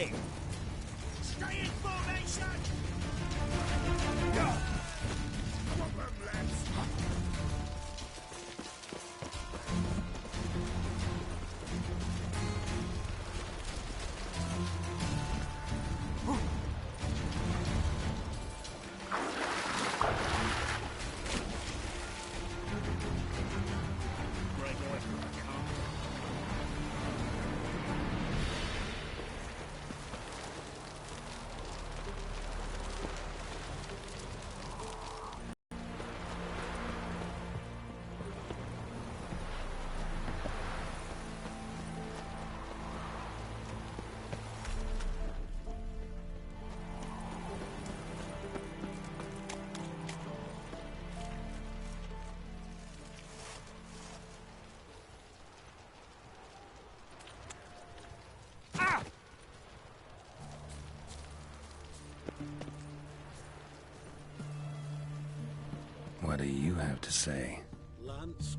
darling! Stay in formation! Problem, lads! What do you have to say? Lance?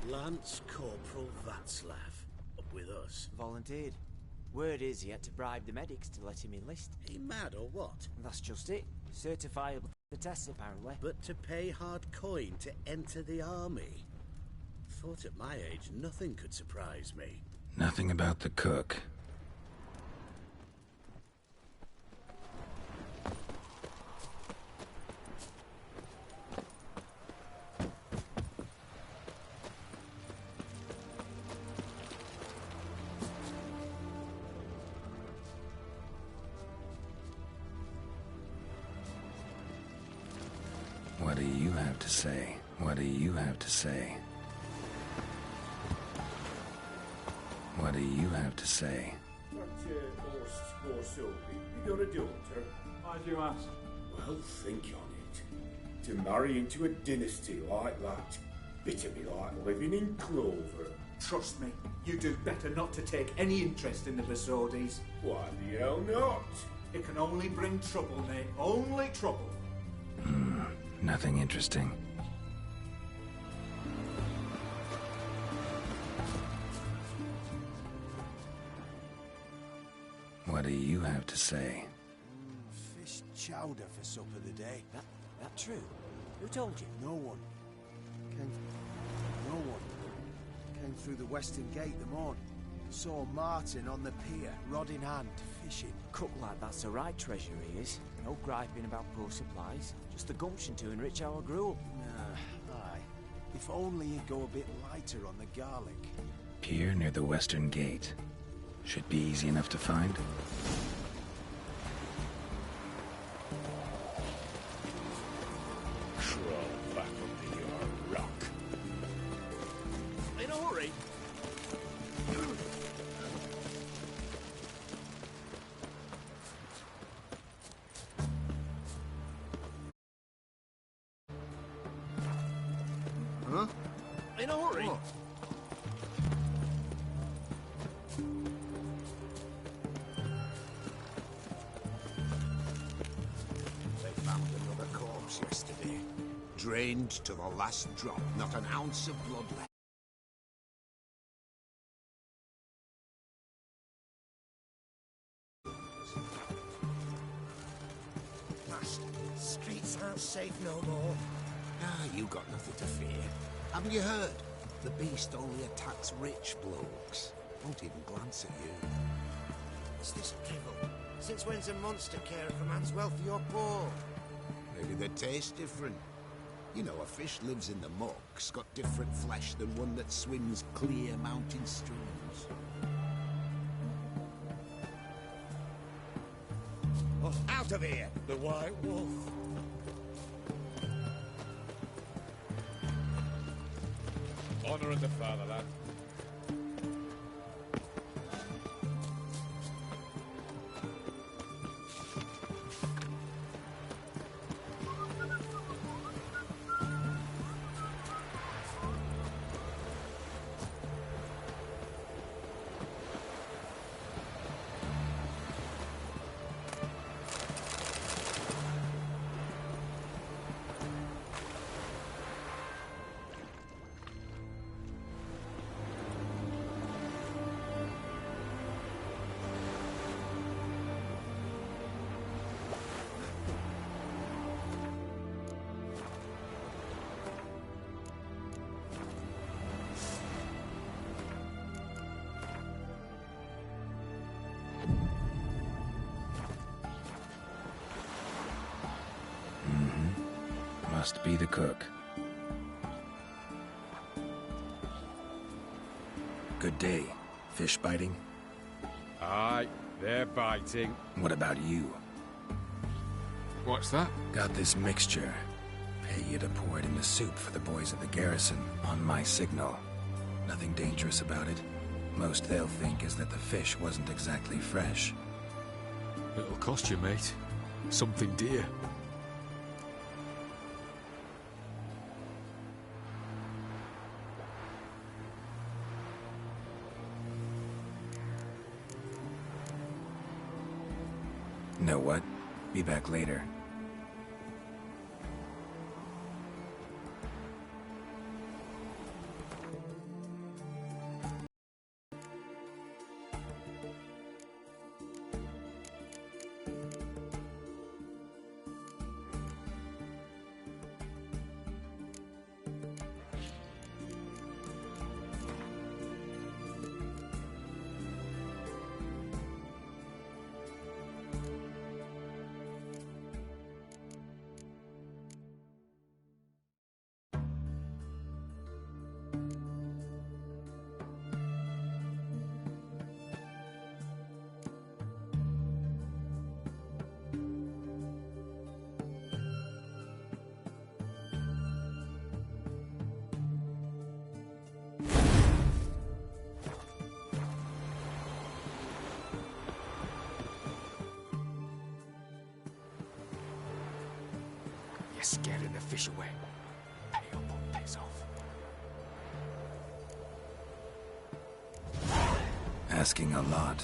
Lance Corporal Václav, up with us. Volunteered. Word is he had to bribe the medics to let him enlist. He mad or what? That's just it. Certifiable for tests, apparently. But to pay hard coin to enter the army? Thought at my age nothing could surprise me. Nothing about the cook. What do you have to say? What do you have to say? What do you have to say? You got a daughter? Why do you ask? Well, think on it. To marry into a dynasty like that, bitter me like living in clover. Trust me, you do better not to take any interest in the Besodis. Why the hell not? It can only bring trouble, mate. Only trouble. Nothing interesting. What do you have to say? Fish chowder for supper today. That true? Who told you? No one. No one. Came through the western gate the morning. Saw Martin on the pier, rod in hand, fishing. Cook like that's the right treasure he is. No griping about poor supplies. Just the gumption to enrich our gruel. Aye. If only he'd go a bit lighter on the garlic. Pier near the western gate. Should be easy enough to find. Crawl back under your rock. In a hurry. Huh? In a hurry. Oh. They found another corpse yesterday. Drained to the last drop, not an ounce of blood left. Master, streets aren't safe no more. Ah, you got nothing to fear. Haven't you heard? The beast only attacks rich blokes. Won't even glance at you. What's this drivel? Since when's a monster caring for man's welfare or poor? Maybe they taste different. You know, a fish lives in the muck's got different flesh than one that swims clear mountain streams. Oh, out of here, the white wolf! Honouring the fatherland. Must be the cook. Good day. Fish biting? Aye, they're biting. What about you? What's that? Got this mixture. Pay you to pour it in the soup for the boys at the garrison, on my signal. Nothing dangerous about it. Most they'll think is that the fish wasn't exactly fresh. It'll cost you, mate. Something dear. Know what? Be back later. You're scaring the fish away. Pay up or piss off. Asking a lot.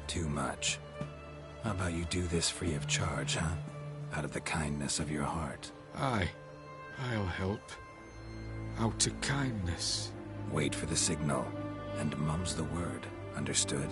Too much. How about you do this free of charge, huh? Out of the kindness of your heart. Aye, I'll help. Out of kindness. Wait for the signal, and mum's the word. Understood?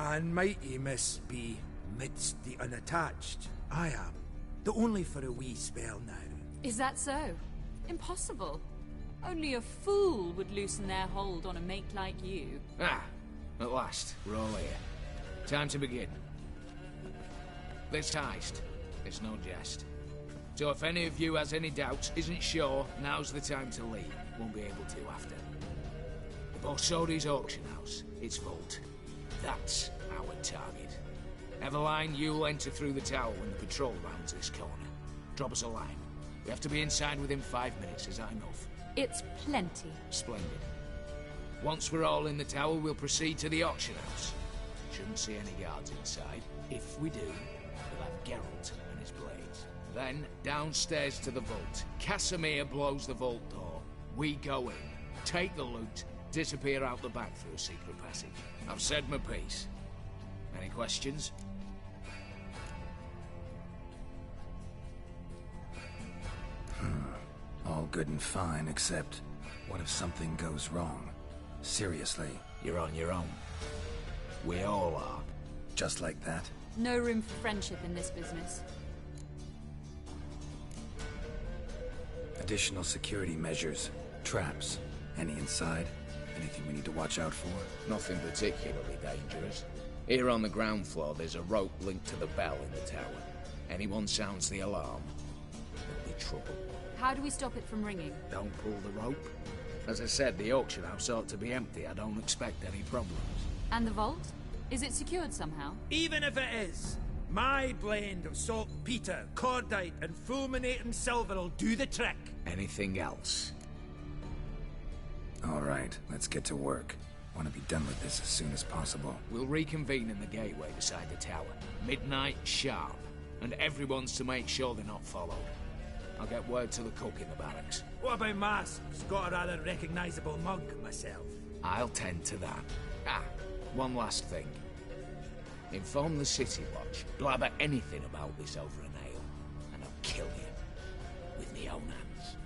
And mighty miss be midst the unattached. I am. The only for a wee spell now. Is that so? Impossible. Only a fool would loosen their hold on a mate like you. Ah, at last, we're all here. Time to begin. This heist, it's no jest. So if any of you has any doubts, isn't sure, now's the time to leave. Won't be able to after. The Borsodi's auction house, its vault. That's our target. Eveline, you'll enter through the tower when the patrol rounds this corner. Drop us a line. We have to be inside within 5 minutes, is that enough? It's plenty. Splendid. Once we're all in the tower, we'll proceed to the auction house. Shouldn't see any guards inside. If we do, we'll have Geralt and his blades. Then, downstairs to the vault. Casimir blows the vault door. We go in, take the loot, disappear out the back through a secret passage. I've said my piece. Any questions? good and fine, except what if something goes wrong? Seriously. You're on your own. We all are. Just like that? No room for friendship in this business. Additional security measures. Traps. Any inside? Anything we need to watch out for? Nothing particularly dangerous. Here on the ground floor, there's a rope linked to the bell in the tower. Anyone sounds the alarm, there'll be trouble. How do we stop it from ringing? Don't pull the rope. As I said, the auction house ought to be empty. I don't expect any problems. And the vault? Is it secured somehow? Even if it is, my blend of saltpeter, cordite, and fulminating silver will do the trick. Anything else? All right, let's get to work. Want to be done with this as soon as possible. We'll reconvene in the gateway beside the tower. Midnight sharp. And everyone's to make sure they're not followed. I'll get word to the cook in the barracks. What about masks? Got a rather recognisable mug myself. I'll tend to that. Ah, one last thing. Inform the City Watch. Blabber anything about this over an ale, and I'll kill you with my own hands.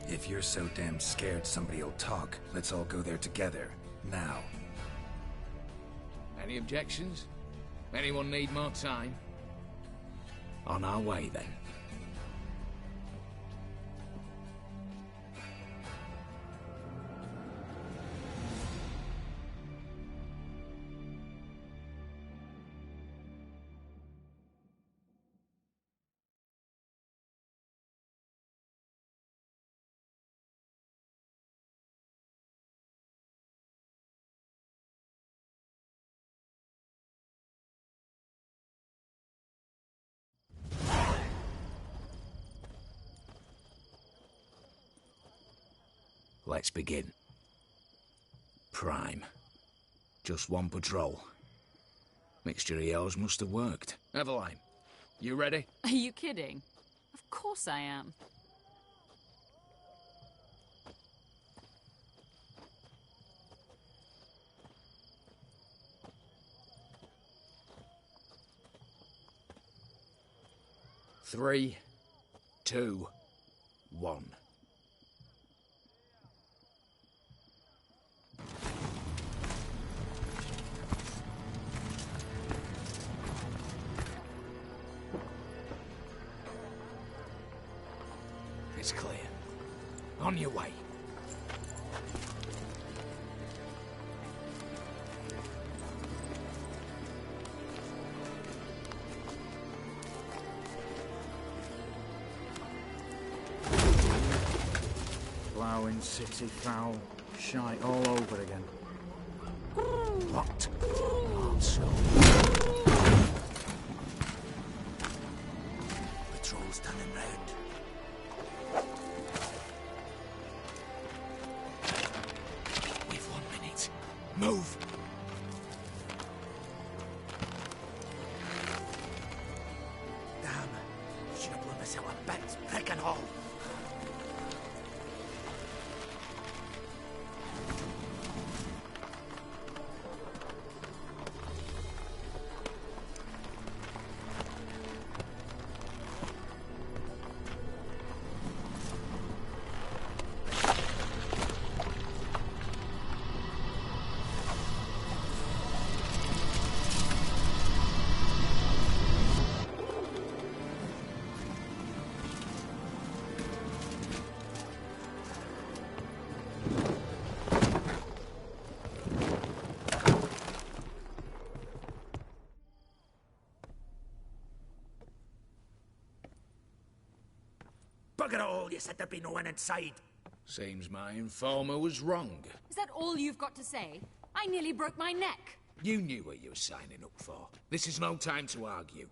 If you're so damn scared somebody'll talk, let's all go there together. Now. Any objections? Anyone need more time? On our way, then. Let's begin. Prime. Just one patrol. Mixture of yours must have worked. Eveline, you ready? Are you kidding? Of course I am. Three, two, one. It's clear. On your way. Ploughing city foul. Shite all over again. What? Also. Patrol's turning round. We've 1 minute. Move! Damn. Should have blown this out of bits, prick and all. Bugger it all, you said there'd be no one inside. Seems my informer was wrong. Is that all you've got to say? I nearly broke my neck. You knew what you were signing up for. This is no time to argue.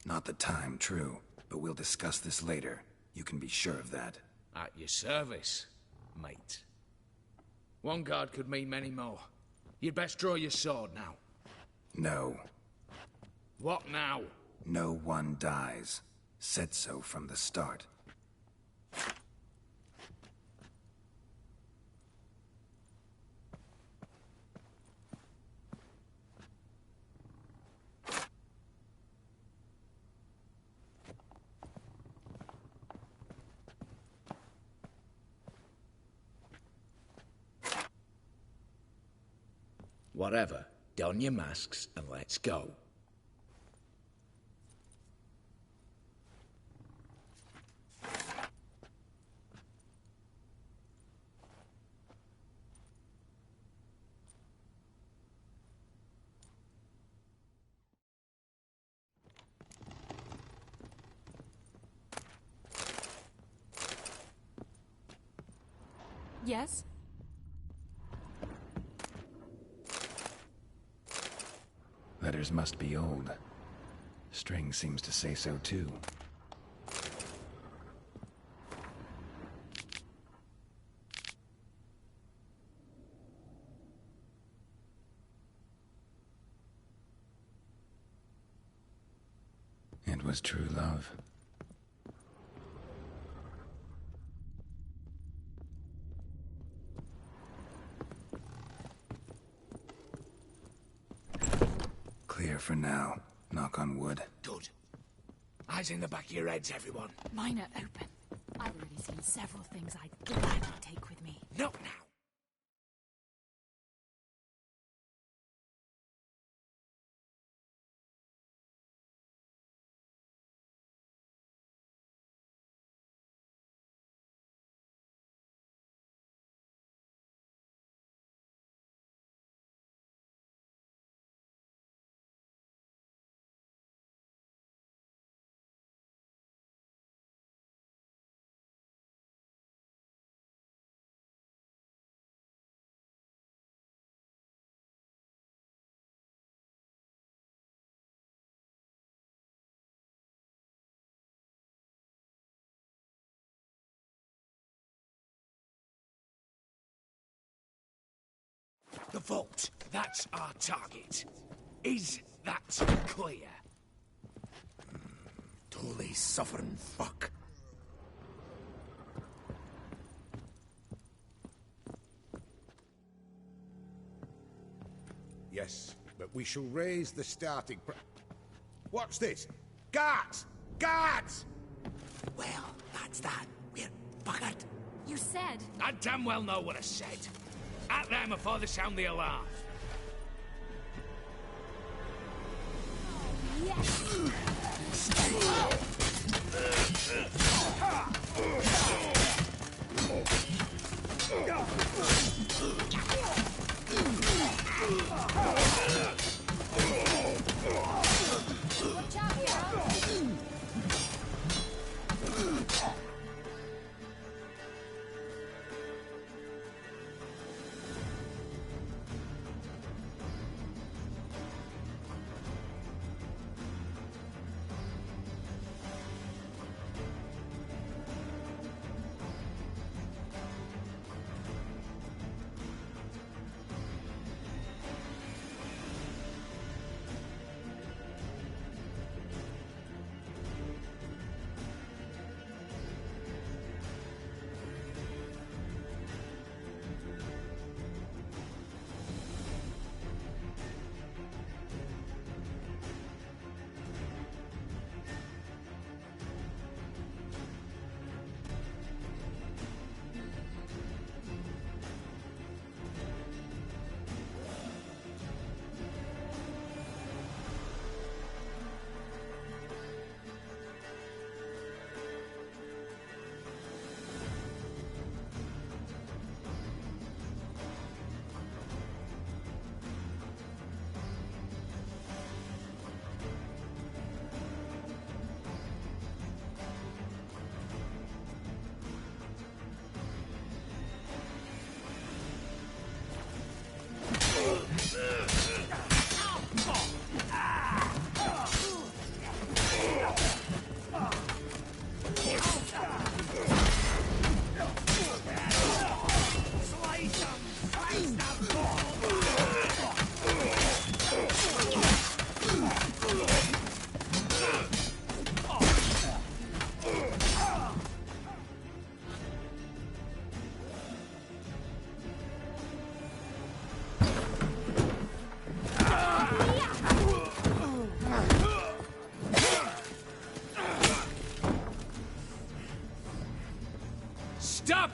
Not the time, true. But we'll discuss this later. You can be sure of that. At your service, mate. One guard could mean many more. You'd best draw your sword now. No. What now? No one dies. Said so from the start. Whatever, don your masks and let's go. Yes? Letters must be old. String seems to say so too. It was true love. Clear for now. Knock on wood. Good. Eyes in the back of your heads, everyone. Mine are open. I've already seen several things I'd gladly take with me. Not now. The vault. That's our target. Is that clear? Holy sovereign fuck. Yes, but we shall raise the starting What's this? Guards! Guards! Well, that's that. We're buggered. You said... I damn well know what I said. At them before they sound the alarm. Watch out, girl!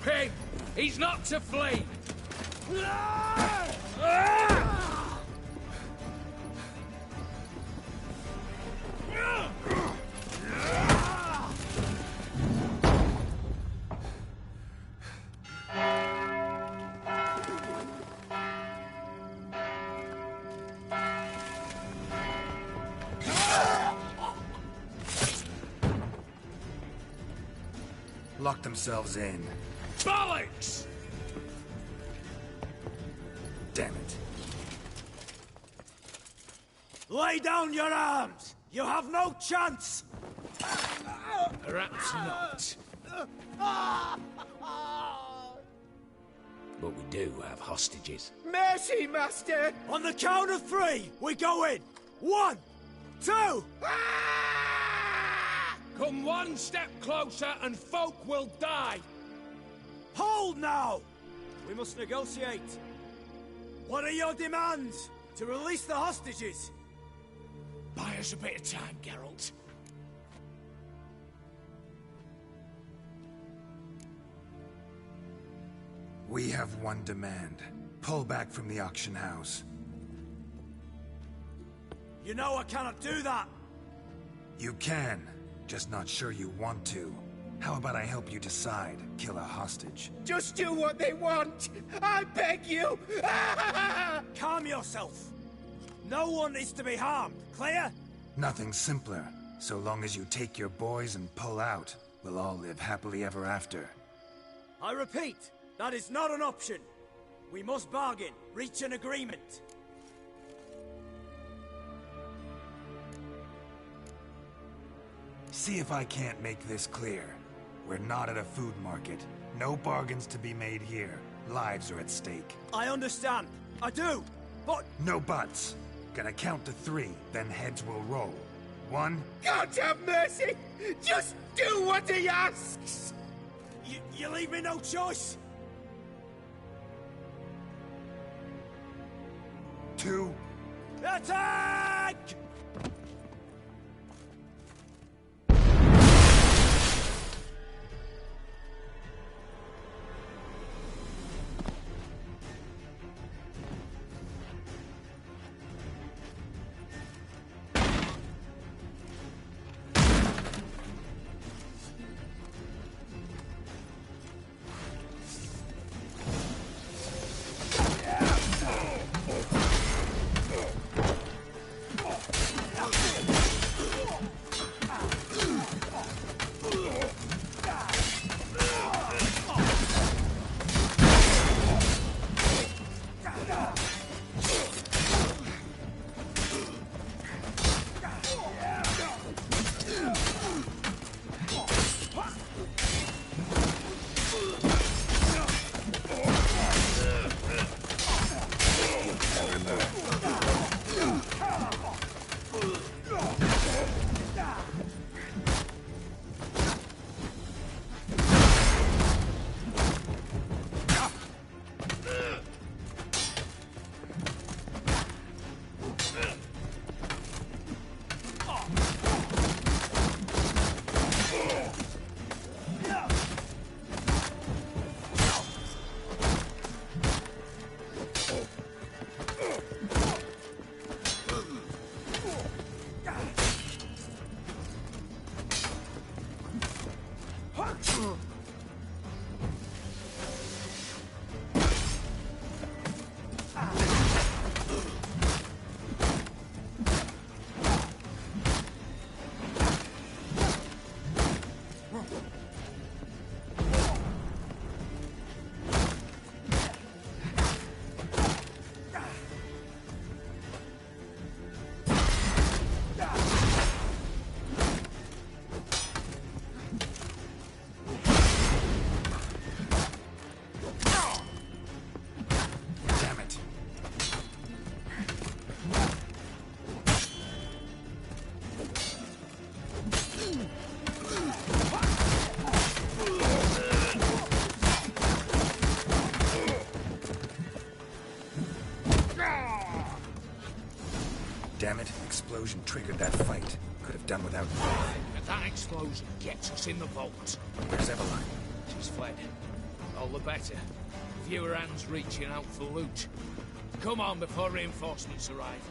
Stop him! He's not to flee! Lock themselves in. Bollocks! Damn it. Lay down your arms! You have no chance! Perhaps not. But we do have hostages. Mercy, Master! On the count of 3, we go in! 1, 2... Come one step closer and folk will die! Hold now! We must negotiate. What are your demands? To release the hostages? Buy us a bit of time, Geralt. We have one demand. Pull back from the auction house. You know I cannot do that! You can. Just not sure you want to. How about I help you decide? Kill a hostage. Just do what they want! I beg you! Calm yourself! No one is to be harmed, clear? Nothing simpler. So long as you take your boys and pull out, we'll all live happily ever after. I repeat, that is not an option. We must bargain, reach an agreement. See if I can't make this clear. We're not at a food market. No bargains to be made here. Lives are at stake. I understand. I do. But... No buts. Gonna count to 3, then heads will roll. 1... God have mercy! Just do what he asks! You leave me no choice? 2... Attack! Damn it, explosion triggered that fight. Could have done without you. And that explosion gets us in the vault. Where's Eveline? She's fled. All the better. Fewer hands reaching out for loot. Come on before reinforcements arrive.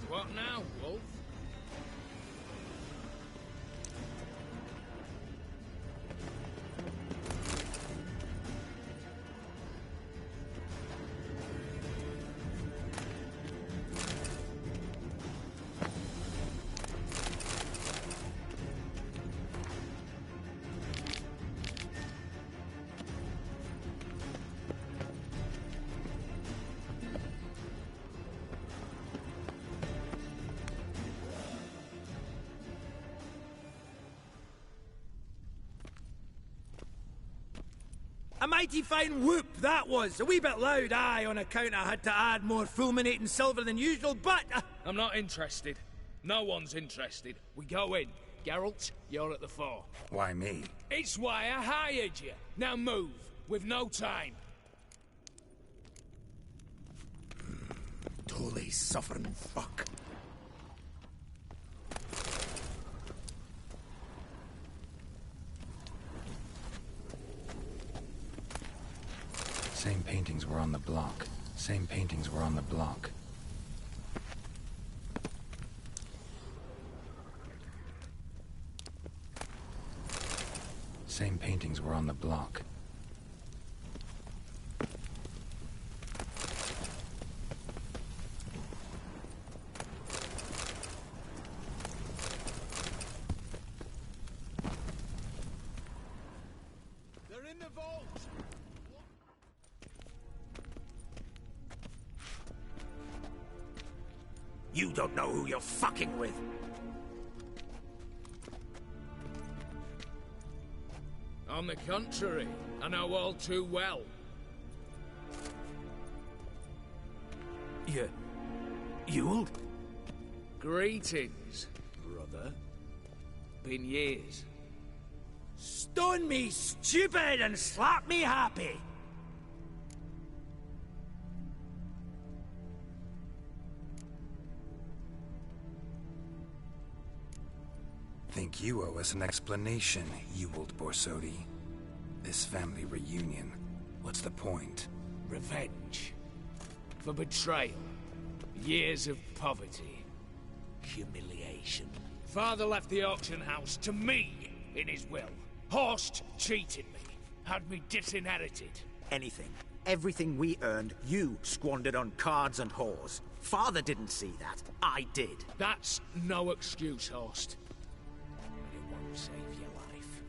What now, Wolf? A mighty fine whoop that was. A wee bit loud, aye, on account I had to add more fulminating silver than usual, but... I'm not interested. No one's interested. We go in. Geralt, you're at the fore. Why me? It's why I hired you. Now move. We've no time. Totally suffering fuck. Same paintings were on the block. Same paintings were on the block. Same paintings were on the block. They're in the vault! You don't know who you're fucking with. On the contrary, I know all too well. Ewald? Greetings. Brother? Been years. Stone me stupid and slap me happy! Think you owe us an explanation, Ewald Borsodi. This family reunion, what's the point? Revenge. For betrayal. Years of poverty. Humiliation. Father left the auction house to me in his will. Horst cheated me. Had me disinherited. Anything. Everything we earned, you squandered on cards and whores. Father didn't see that. I did. That's no excuse, Horst. But it won't save your life.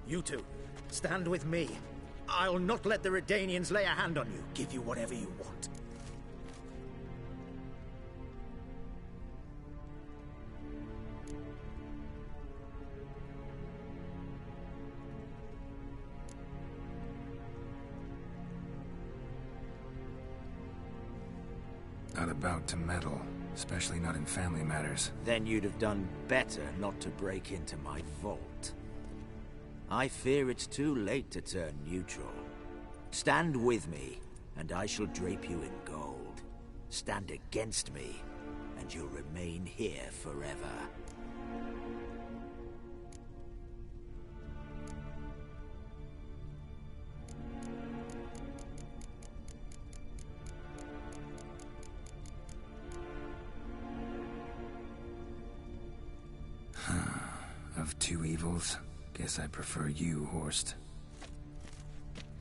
You two, stand with me. I'll not let the Redanians lay a hand on you. Give you whatever you want. Not about to meddle, especially not in family matters. Then you'd have done better not to break into my vault. I fear it's too late to turn neutral. Stand with me, and I shall drape you in gold. Stand against me, and you'll remain here forever. Of two evils, guess I prefer you, Horst.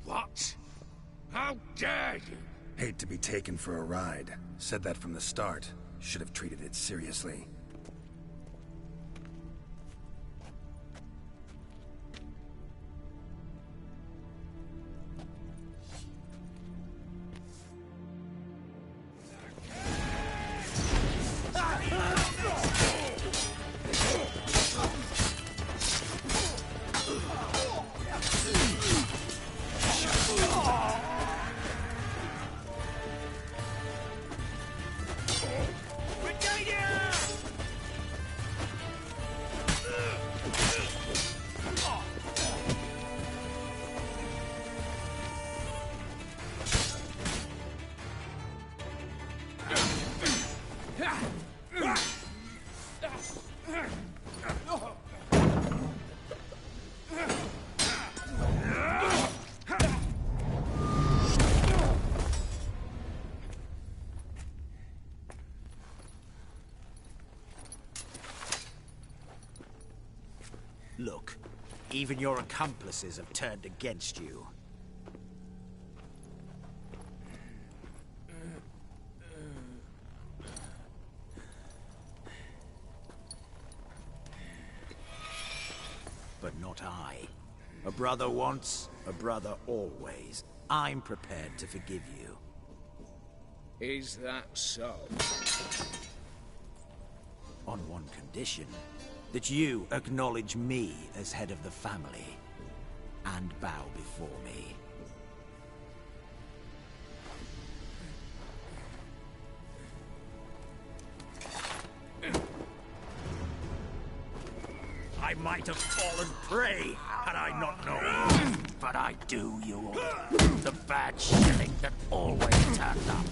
What? How dare you? Hate to be taken for a ride. Said that from the start. Should have treated it seriously. Look, even your accomplices have turned against you. But not I. A brother once, a brother always. I'm prepared to forgive you. Is that so? On one condition. That you acknowledge me as head of the family, and bow before me. I might have fallen prey had I not known, but I do you all. The bad shilling that always turned up.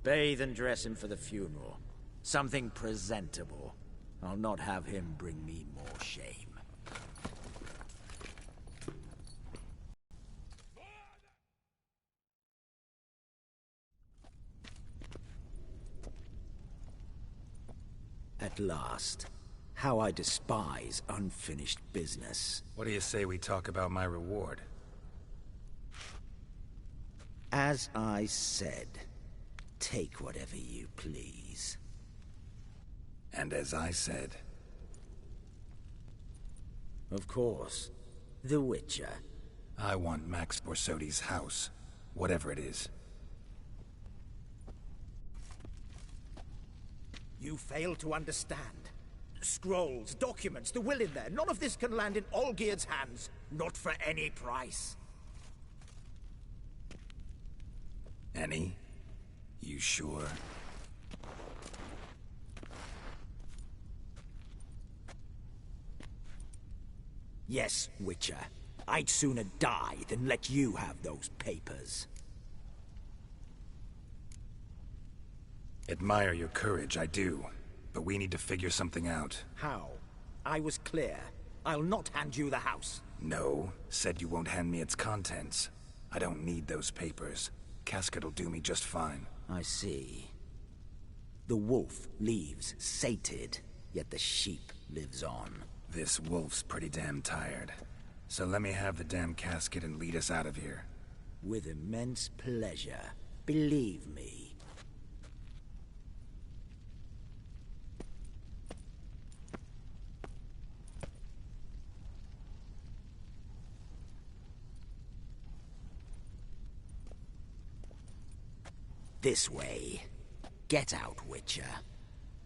Bathe and dress him for the funeral. Something presentable. I'll not have him bring me more shame. At last. How I despise unfinished business. What do you say we talk about my reward? As I said, take whatever you please. And as I said... Of course. The Witcher. I want Max Borsodi's house. Whatever it is. You fail to understand. Scrolls, documents, the will in there. None of this can land in Olgierd's hands. Not for any price. Any? You sure? Yes, Witcher. I'd sooner die than let you have those papers. Admire your courage, I do. But we need to figure something out. How? I was clear. I'll not hand you the house. No. Said you won't hand me its contents. I don't need those papers. Casket'll do me just fine. I see. The wolf leaves sated, yet the sheep lives on. This wolf's pretty damn tired. So let me have the damn casket and lead us out of here. With immense pleasure. Believe me. This way. Get out, Witcher.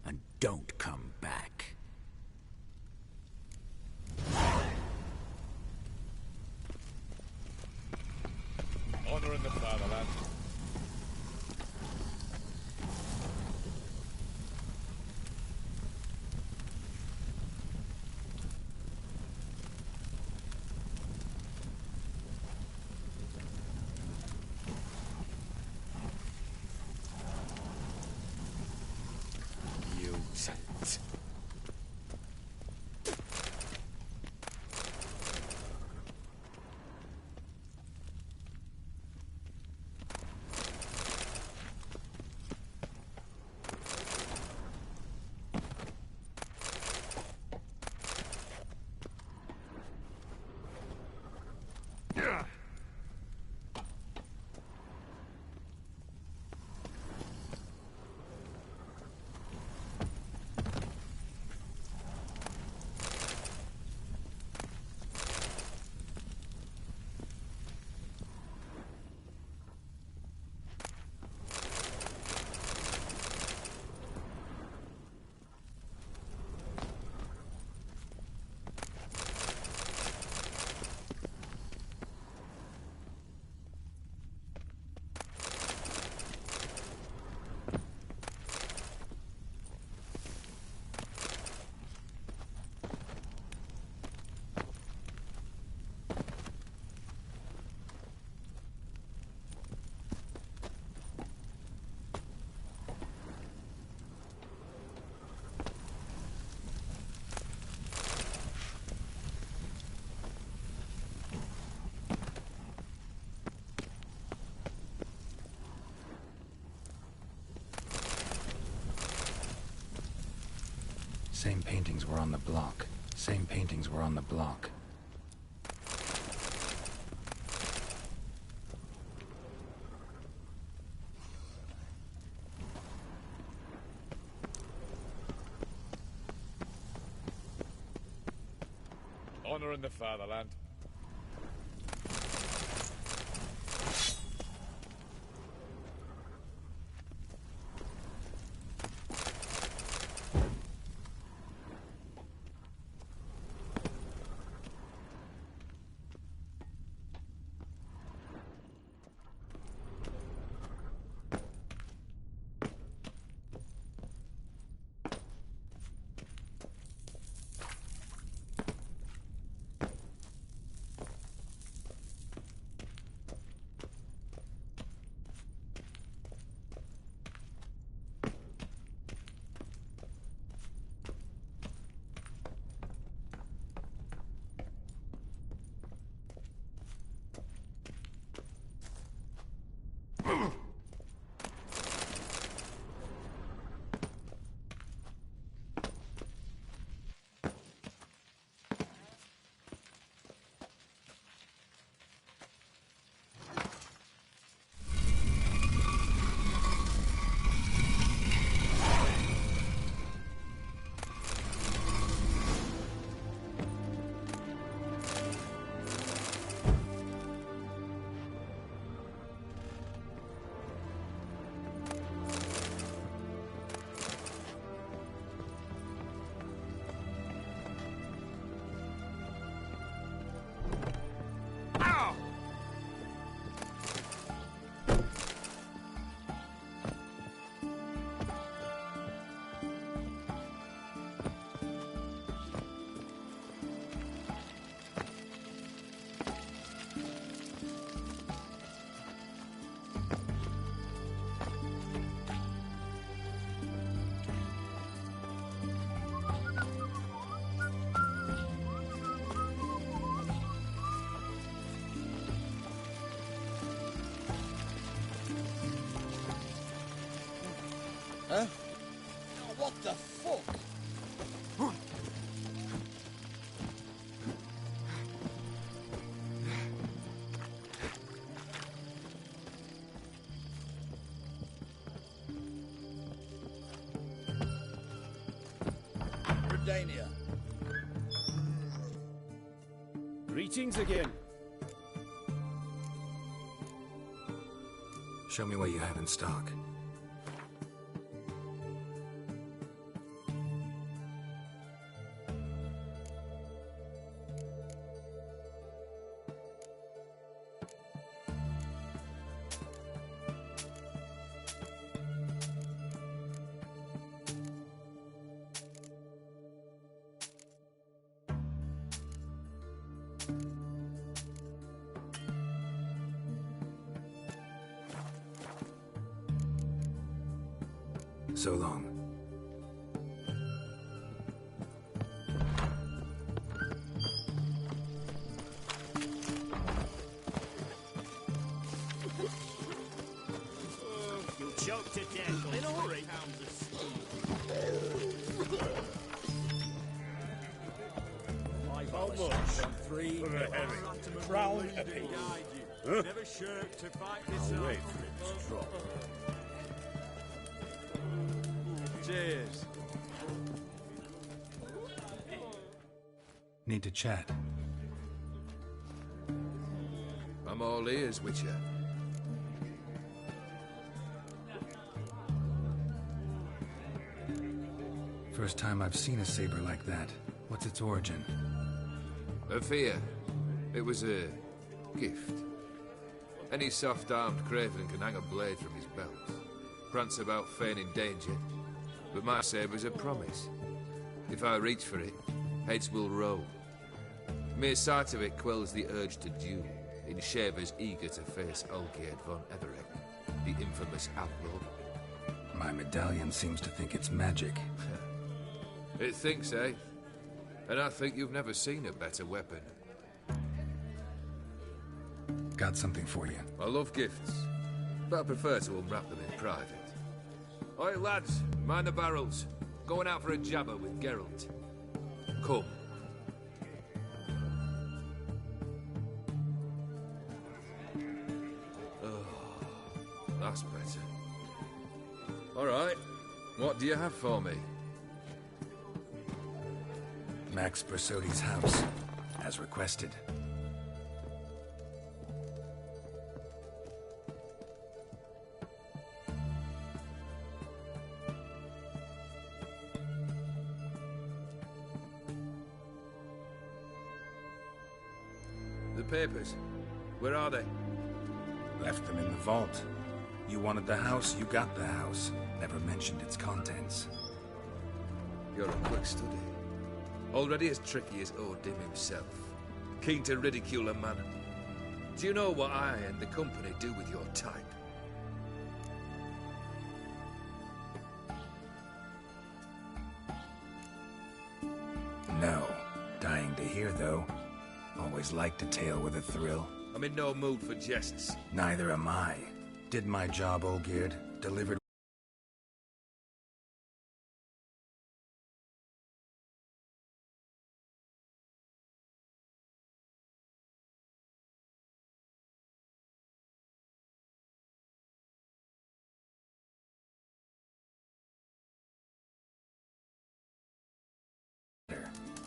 And don't come back. Honor in the fatherland. Same paintings were on the block. Same paintings were on the block. Honor in the fatherland. Huh? Oh, what the fuck? Redania. Greetings again. Show me what you have in stock. So long. You'll choke to death in a hurry. How much? 3 For a heavy crown apiece. Huh? Never shirk to fight this I'll wait out. for it to drop. Cheers. Need to chat. I'm all ears, Witcher. First time I've seen a saber like that. What's its origin? A fear. It was a gift. Any soft-armed craven can hang a blade from his belt, prance about feigning danger, but my saber's a promise. If I reach for it, heads will roll. Mere sight of it quells the urge to duel, in shavers eager to face Olgierd von Etherek, the infamous outlaw. My medallion seems to think it's magic. It thinks, eh? And I think you've never seen a better weapon. Got something for you. I love gifts, but I prefer to unwrap them in private. Oi, lads, mind the barrels. Going out for a jabber with Geralt. Come. Oh, that's better. All right. What do you have for me? Max Bersodi's house, as requested. The papers. Where are they? Left them in the vault. You wanted the house, you got the house. Never mentioned its contents. You're a quick study. Already as tricky as Odin himself. Keen to ridicule a man. Do you know what I and the company do with your type? No. Dying to hear, though. Always liked a tale with a thrill. I'm in no mood for jests. Neither am I. Did my job, Olgierd. Delivered.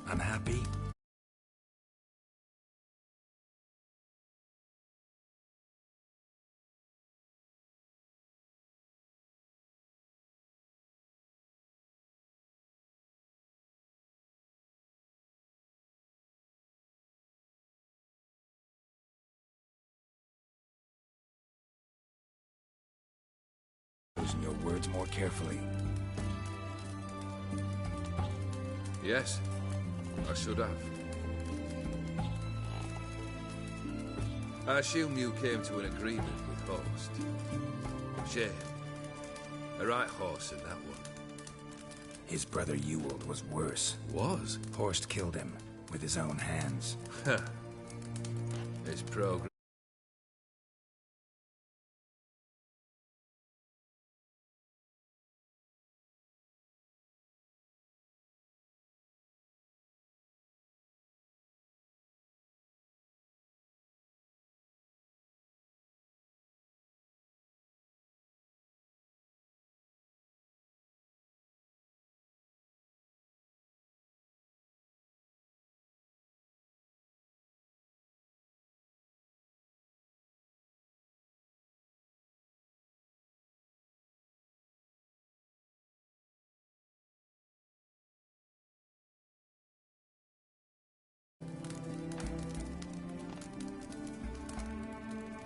Unhappy? Using your words more carefully. Yes, I should have. I assume you came to an agreement with Horst. Shame. A right horse in that one. His brother Ewald was worse. Was? Horst killed him with his own hands. His progress.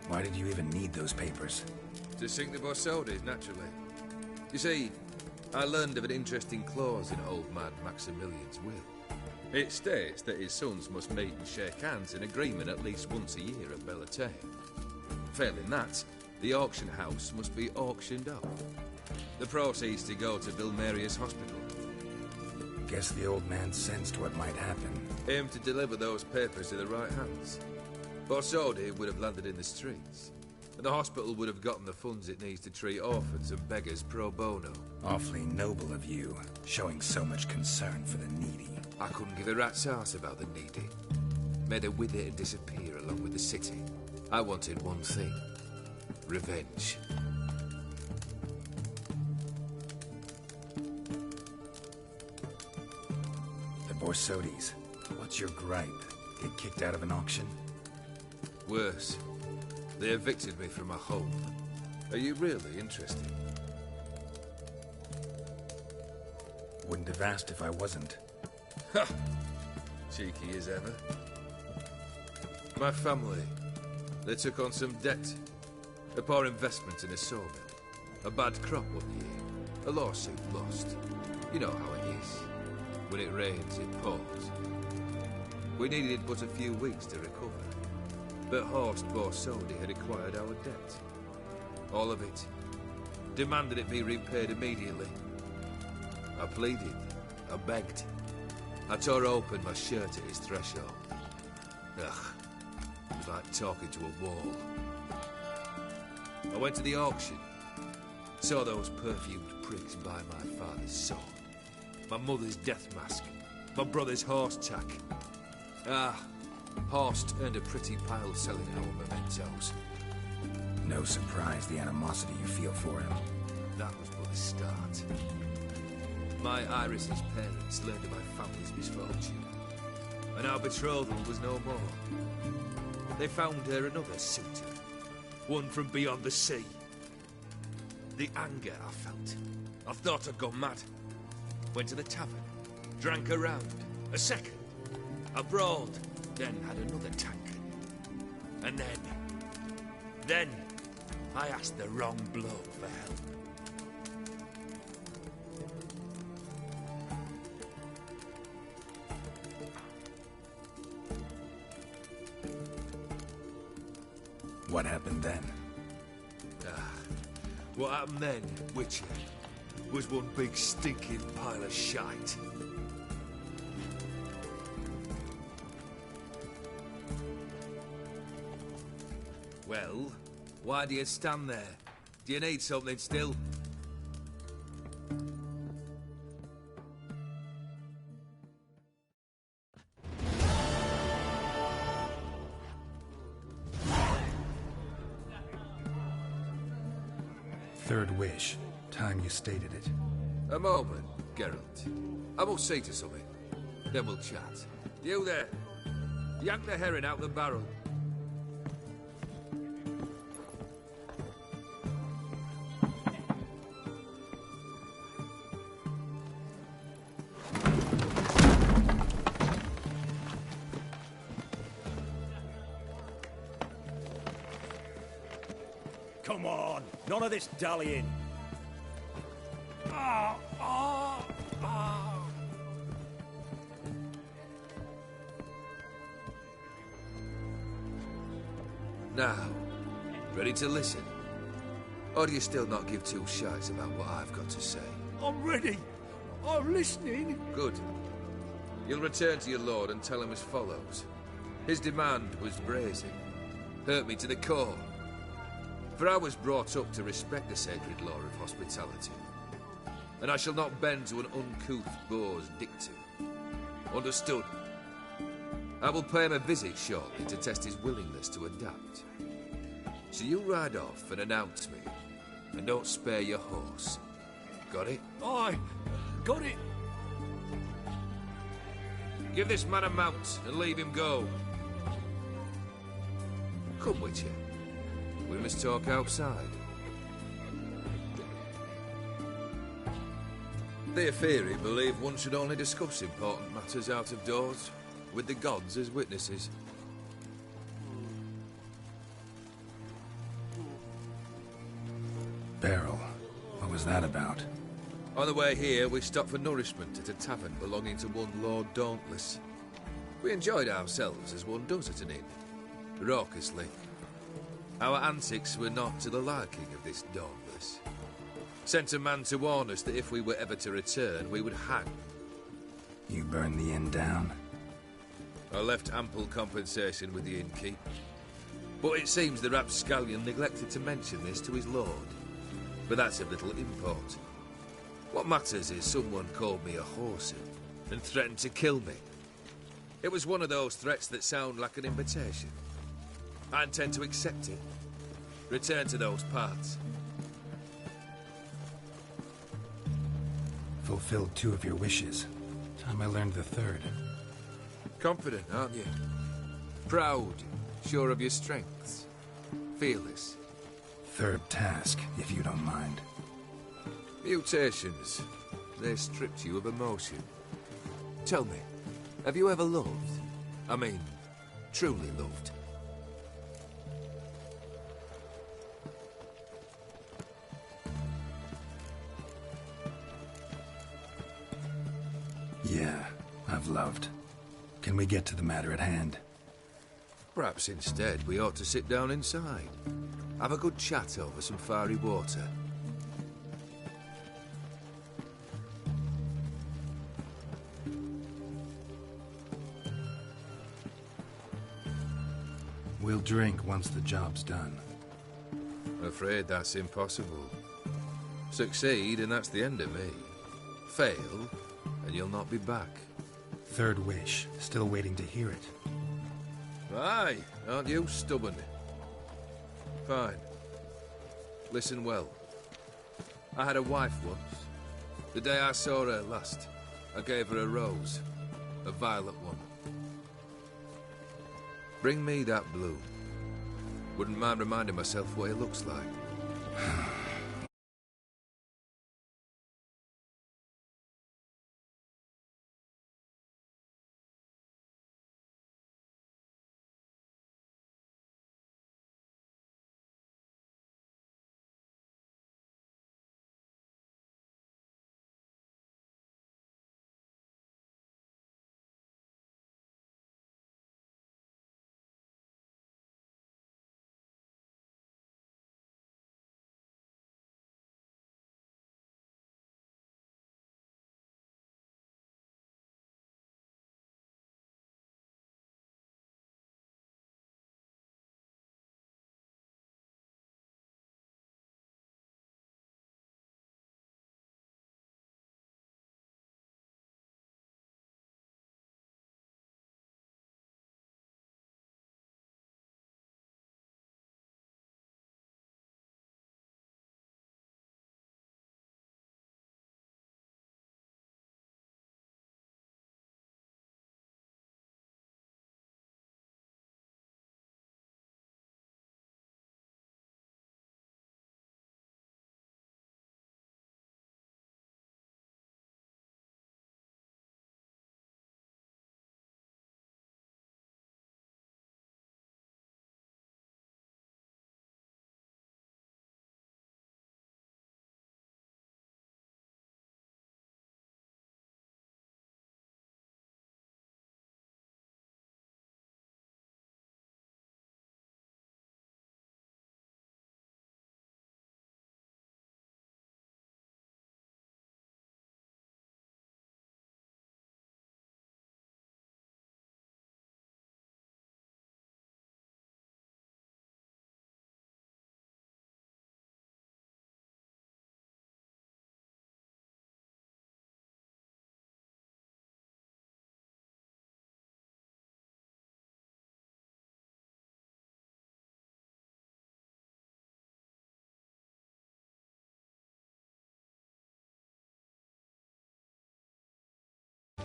Why did you even need those papers? To sink the Borsodis, naturally. You see, I learned of an interesting clause in old man Maximilian's will. It states that his sons must meet and shake hands in agreement at least once a year at Bellatane. Failing that, the auction house must be auctioned off. The proceeds to go to Vilmerius Hospital. Guess the old man sensed what might happen. Aimed to deliver those papers to the right hands. Borsodi would have landed in the streets, and the hospital would have gotten the funds it needs to treat orphans and beggars pro bono. Awfully noble of you, showing so much concern for the needy. I couldn't give a rat's ass about the needy. Made her with it and disappear along with the city. I wanted one thing. Revenge. The Borsodis. What's your gripe? Get kicked out of an auction? Worse. They evicted me from my home. Are you really interested? Wouldn't have asked if I wasn't. Ha! Cheeky as ever. My family, they took on some debt. A poor investment in a sawmill. A bad crop one year. A lawsuit lost. You know how it is. When it rains, it pours. We needed but a few weeks to recover. But Horst Borsodi had acquired our debt. All of it. Demanded it be repaid immediately. I pleaded. I begged. I tore open my shirt at his threshold. Ugh. It was like talking to a wall. I went to the auction. Saw those perfumed pricks buy my father's soul. my mother's death mask, my brother's horse tack. Ah, Horst earned a pretty pile selling our mementos. No surprise the animosity you feel for him. That was but the start. My Iris's parents learned of my family's misfortune, and our betrothal was no more. They found her another suitor, one from beyond the sea. The anger I felt. I thought I'd gone mad. Went to the tavern, drank a round, a second. I brawled, then had another tankard. And then I asked the wrong bloke for help. What happened then? What happened then, Witcher, was one big stinking pile of shite. Well, why do you stand there? Do you need something still? Third wish. Time you stated it. A moment, Geralt. I must see to something. Then we'll chat. You there. Yank the herring out the barrel. Come on, none of this dallying. Now, ready to listen? Or do you still not give two shites about what I've got to say? I'm ready. I'm listening. Good. You'll return to your lord and tell him as follows. His demand was brazen. Hurt me to the core. For I was brought up to respect the sacred law of hospitality. And I shall not bend to an uncouth boor's dictum. Understood? I will pay him a visit shortly to test his willingness to adapt. So you ride off and announce me, and don't spare your horse. Got it? Aye, got it. Give this man a mount and leave him go. Come, Witcher. We must talk outside. Theopheri believe one should only discuss important matters out of doors, with the gods as witnesses. Barrel. What was that about? On the way here, we stopped for nourishment at a tavern belonging to one Lord Dauntless. We enjoyed ourselves as one does at an inn, raucously. Our antics were not to the liking of this Dauntless. Sent a man to warn us that if we were ever to return, we would hang. You burned the inn down? I left ample compensation with the innkeep. But it seems the rapscallion neglected to mention this to his lord. But that's of little import. What matters is someone called me a whoreson and threatened to kill me. It was one of those threats that sound like an invitation. I intend to accept it. Return to those parts. Fulfilled 2 of your wishes. Time I learned the 3rd. Confident, aren't you? Proud, sure of your strengths. Fearless. 3rd task, if you don't mind. Mutations. They stripped you of emotion. Tell me, have you ever loved? I mean, truly loved? Yeah, I've loved. Can we get to the matter at hand? Perhaps instead we ought to sit down inside. Have a good chat over some fiery water. We'll drink once the job's done. Afraid that's impossible. Succeed and that's the end of me. Fail, and you'll not be back. Third wish. Still waiting to hear it. Aye, aren't you stubborn? Fine. Listen well. I had a wife once. The day I saw her last, I gave her a rose. A violet one. Bring me that bloom. Wouldn't mind reminding myself what it looks like.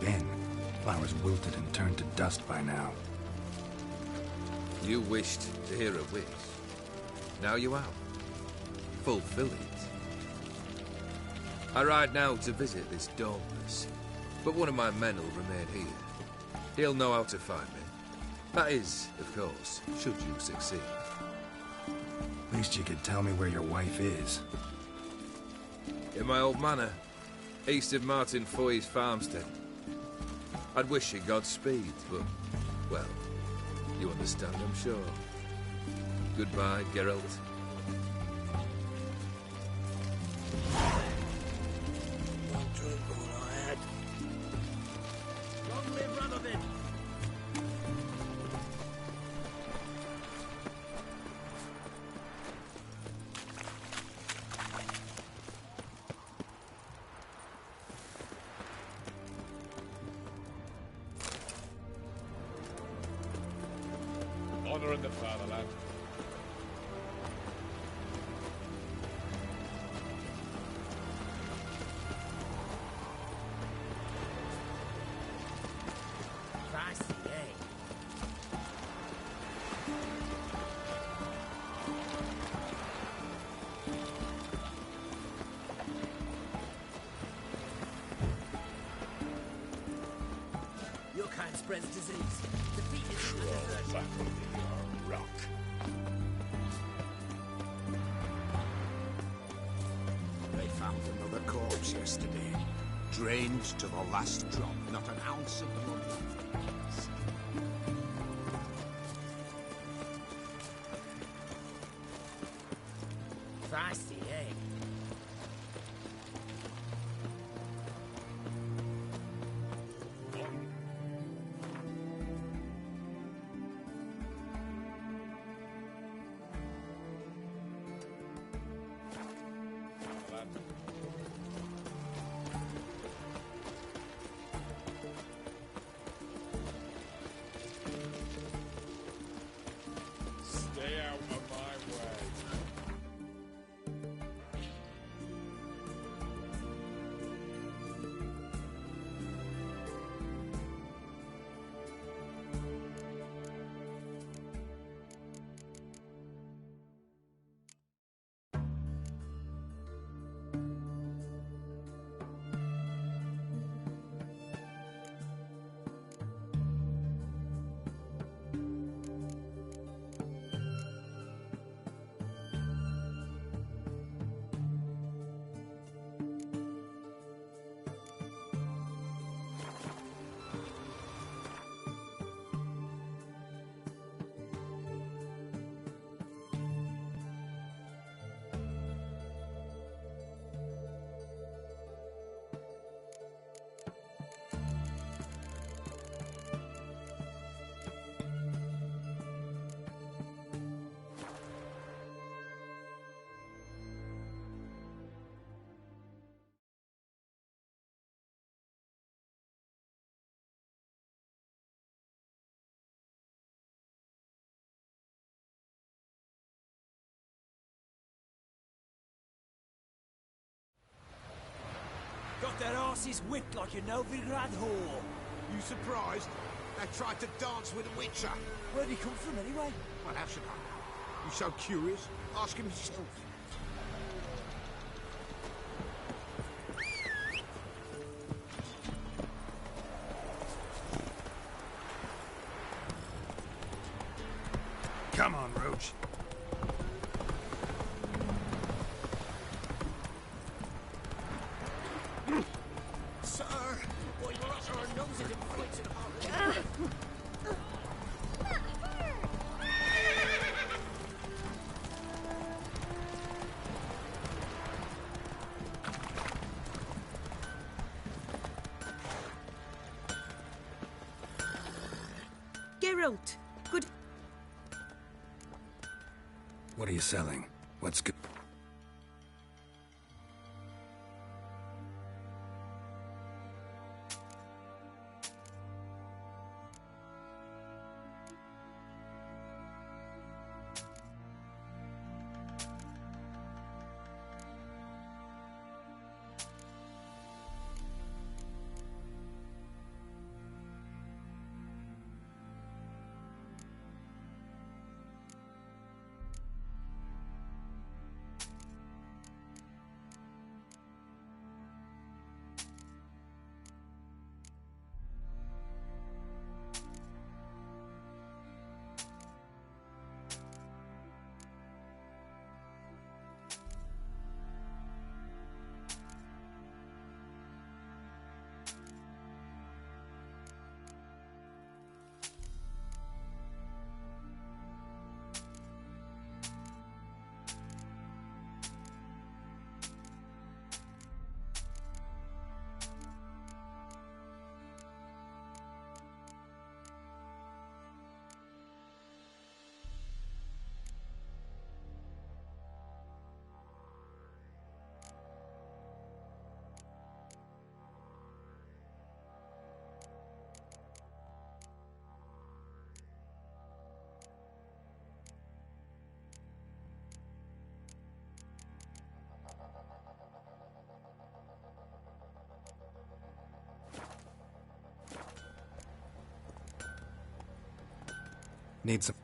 Ben, flowers wilted and turned to dust by now. You wished to hear a wish. Now you have. Fulfill it. I ride now to visit this Dauntless, but one of my men will remain here. He'll know how to find me. That is, of course, should you succeed. At least you could tell me where your wife is. In my old manor, east of Martin Foy's farmstead. I'd wish you Godspeed, but, well, you understand, I'm sure. Goodbye, Geralt. One drink all I had. Long live Radovid! Honor in the fatherland. Fancy, eh? Your kind spreads disease. Defeat is in the desert. Rock. They found another corpse yesterday. Drained to the last drop. Not an ounce of blood left. Fancy, eh? Got their asses whipped like a Novigrad whore. You surprised? They tried to dance with a witcher. Where'd he come from anyway? Well, how should I? You so curious? Ask him yourself. Come on, Roach. Sir, what you're after our noses inflicted upon us. Geralt, good. What are you selling? What's good? Need some...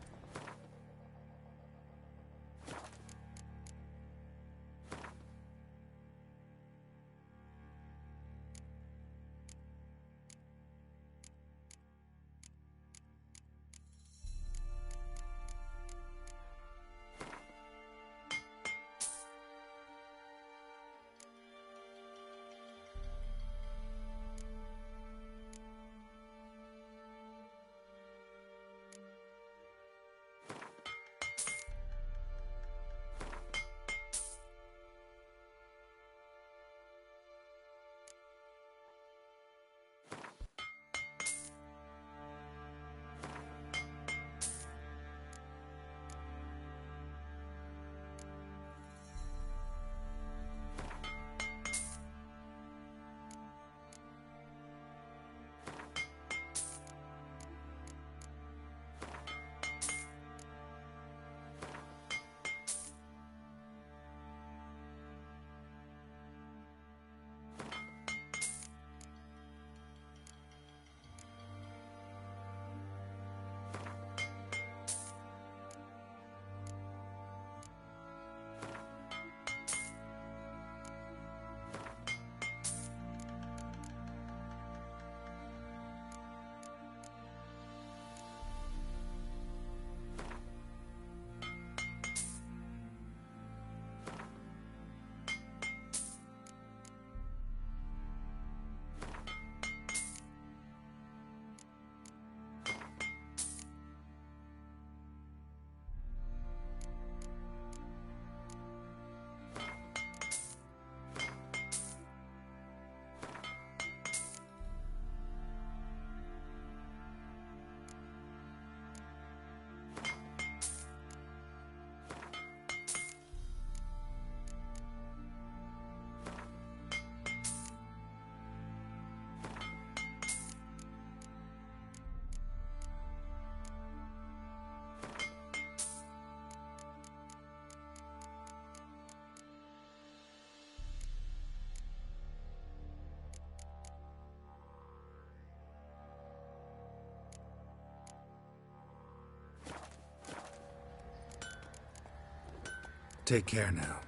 Take care now.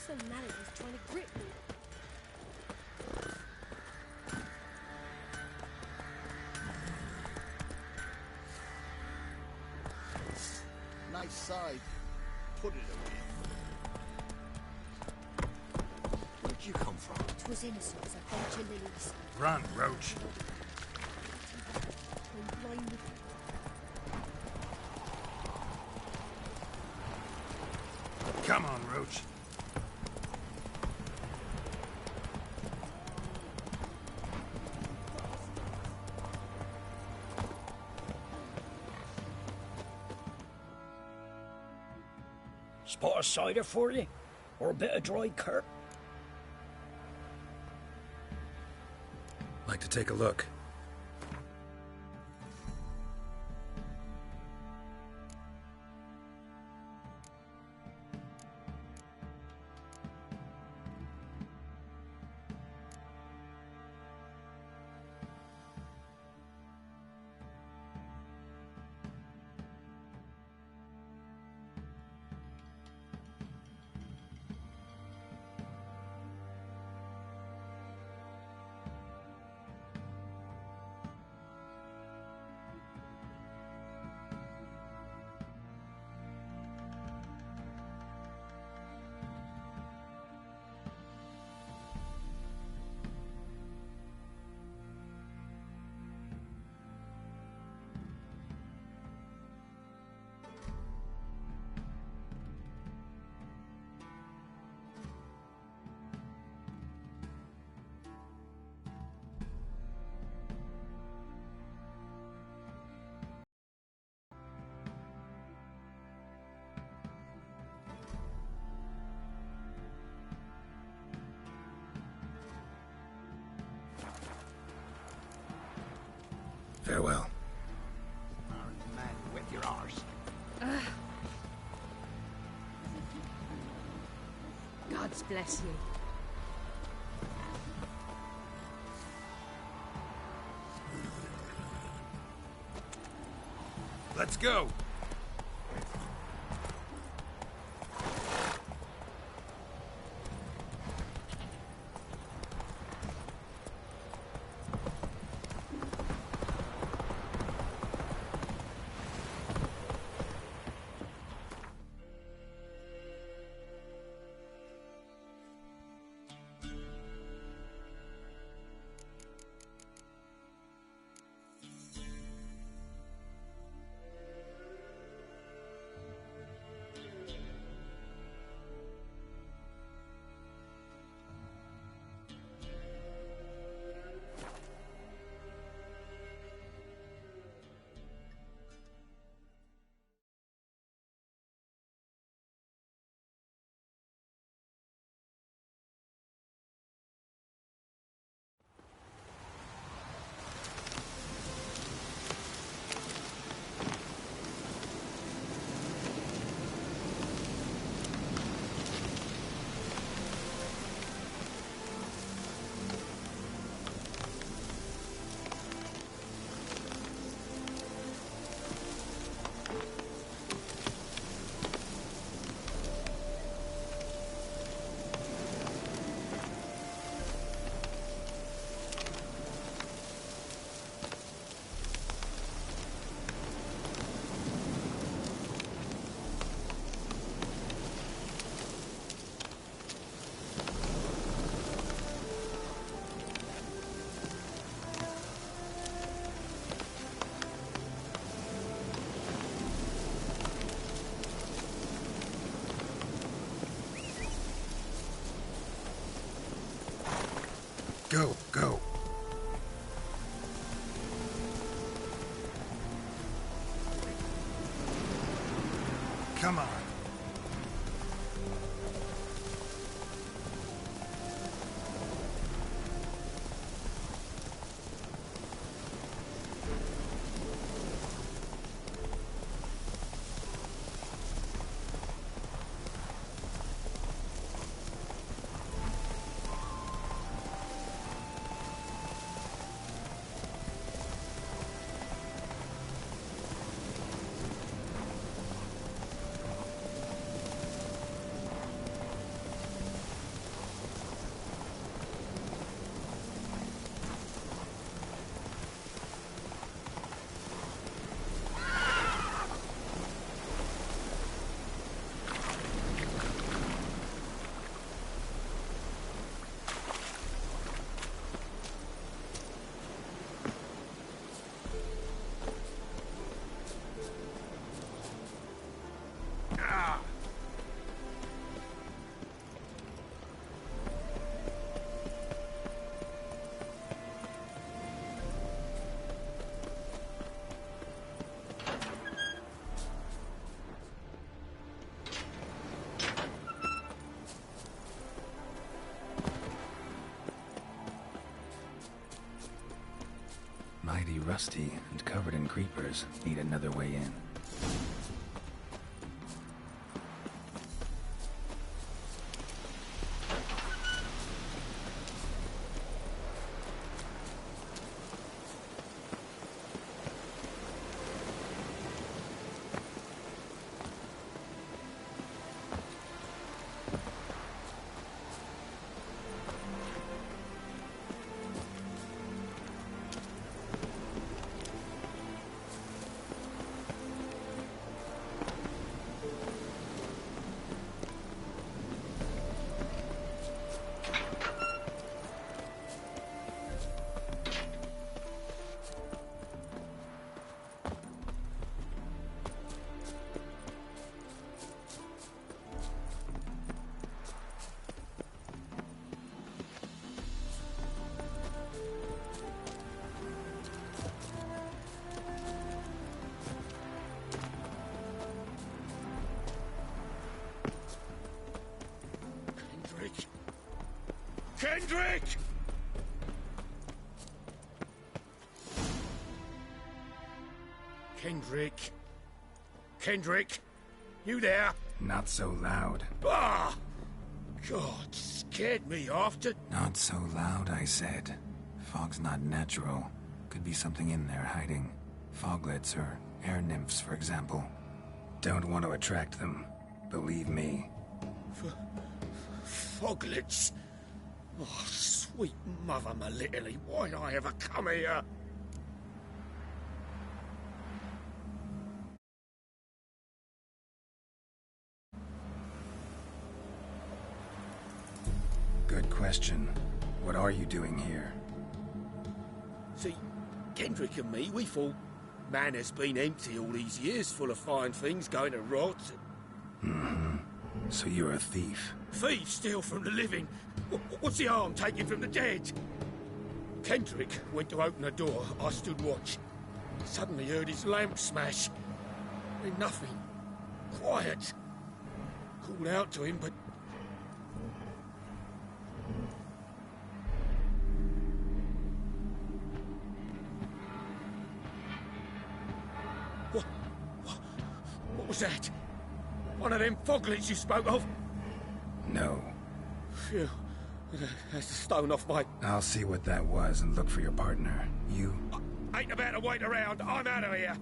Some mallet is trying to grip me. Nice side. Put it away. Where'd you come from? 'Twas innocent as a bunch of lilies. Run, Roach. I'm blind with Come on, Roach. Spot a cider for you? Or a bit of dry curd? Like to take a look. Farewell. Man, with your arse. God's bless you. Let's go. Go, go. Come on. Mighty rusty and covered in creepers. Need another way in. Kendrick! Kendrick? Kendrick? You there? Not so loud. Ah! God, scared me half to... Not so loud, I said. Fog's not natural. Could be something in there hiding. Foglets or air nymphs, for example. Don't want to attract them. Believe me. Foglets? Oh, sweet mother, my little, why'd I ever come here? Good question. What are you doing here? See, Kendrick and me, we thought man has been empty all these years, full of fine things going to rot. Mm-hmm. So you're a thief? Thieves steal from the living. What's the harm taking from the dead? Kendrick went to open the door. I stood watch. Suddenly heard his lamp smash. Then nothing. Quiet. Called out to him, but... What was that? One of them foglets you spoke of? No. Phew. That's a stone off my... I'll see what that was and look for your partner. You... I ain't about to wait around. I'm out of here.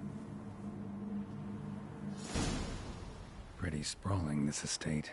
Pretty sprawling, this estate.